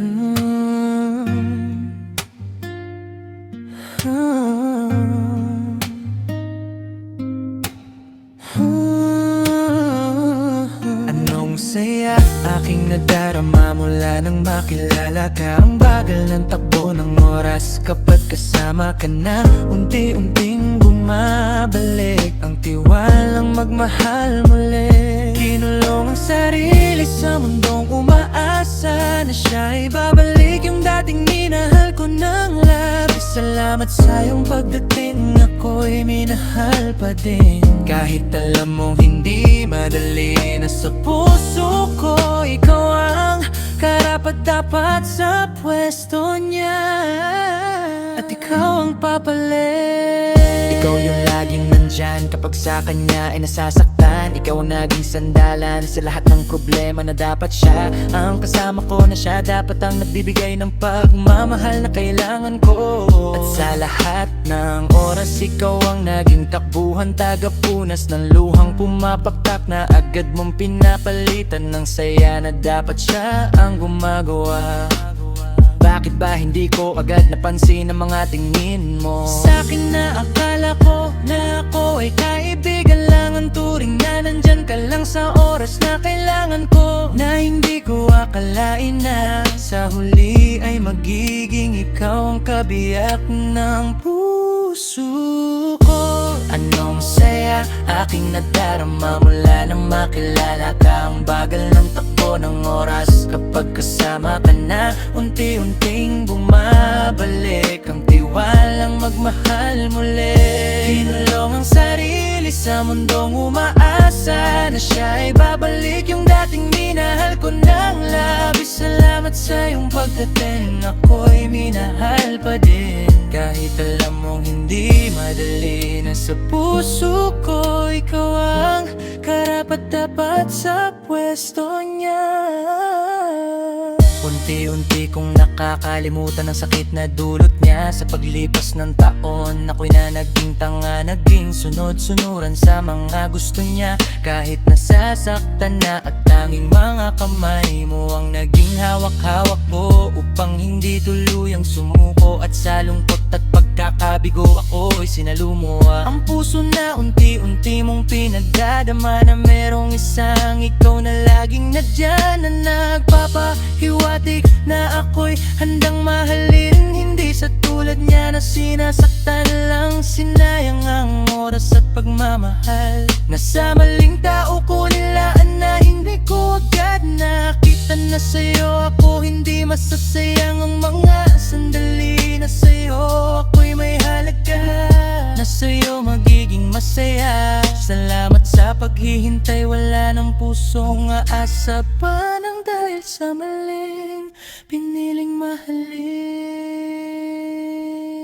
Anong saya aking nadarama mula nang makilala ka. Ang bagal ng takbo ng oras kapag kasama ka na. Unti-unting bumabalik ang tiwalang magmahal muli. Kinulong ang sarili sa mundong umaasa na siya'y babalik. Yung dating minahal ko ng labis, salamat sa iyong pagdating, ako'y minahal pa din. Kahit alam mong hindi madali, nasa puso ko ikaw ang karapat-dapat sa pwesto niya. At ikaw ang papalit. Ikaw yung laging nandyan kapag sa kanya ay nasasaktan. Ikaw ang naging sandalan sa lahat ng problema na dapat siya ang kasama ko, na siya dapat ang nagbibigay ng pagmamahal na kailangan ko. At sa lahat ng oras ikaw ang naging takbuhan, tagapunas ng luhang pumapaktak na agad mong pinapalitan ng saya na dapat siya ang gumagawa. Bakit ba hindi ko agad napansin ang mga tingin mo? Sa'kin na akala ko na ako ay kaibigan lang, ang turing na nandyan ka lang sa oras na kailangan ko. Na hindi ko akalain na sa huli ay magiging ikaw ang kabiyak ng puso ko. Anong saya aking nadarama mula nang makilala ka. Ang bagal ng takbo ng oras kapag kasama ka na. Unti-unting bumabalik ang tiwalang magmahal muli. Kinulong ang sarili sa mundong umaasa na siya'y babalik. Yung dating minahal ko ng labis, salamat sa iyong pagdating, ako'y minahal pa din. Kahit alam mong hindi madali, nasa puso ko ikaw ang karapat-dapat sa pwesto niya. Unti-unti kong nakakalimutan ang sakit na dulot niya. Sa paglipas ng taon, ako'y na naging tanga, naging sunod-sunuran sa mga gusto niya. Kahit nasasaktan na at tanging mga kamay mo ang naging hawak-hawak ko, upang hindi tuluyang sumuko. At sa lungkot at pagkakabigo ako'y sinalumuha. Ang puso na unti-unti mong pinagdadama, na merong isang ikaw na laging nadyan, na nagpapahiwatig na ako'y handang mahalin. Hindi sa tulad niya na sinasaktan lang, sinayang ang oras at pagmamahal. Nasa maling tao ko nilaan na hindi ko agad nakita na sa'yo ako hindi masasayang ang mga sandali na sa'yo ako'y may halaga, na sa'yo magiging masaya. Salamat sa paghihintay, wala ng pusong aasa pa nang dahil sa maling piniling mahalin.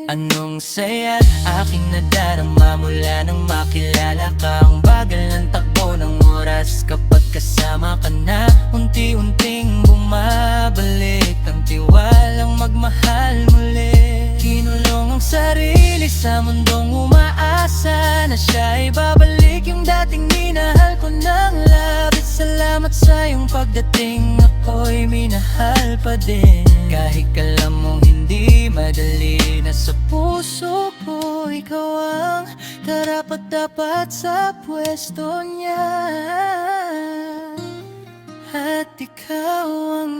Anong saya't aking nadarama mula nang makilala ka. Ang bagal ng takbo ng oras kapag kasama ka na. Unti-unting bumabalik ang tiwalang magmahal muli. Kinulong ang sarili sa mundong umaasa na siya'y babalik. Yung dating minahal ko ng labis, salamat sa iyong pagdating, ako'y minahal pa din. Kahit alam mong hindi madali, nasa puso ko ikaw ang karapat-dapat sa pwesto niya. At ikaw ang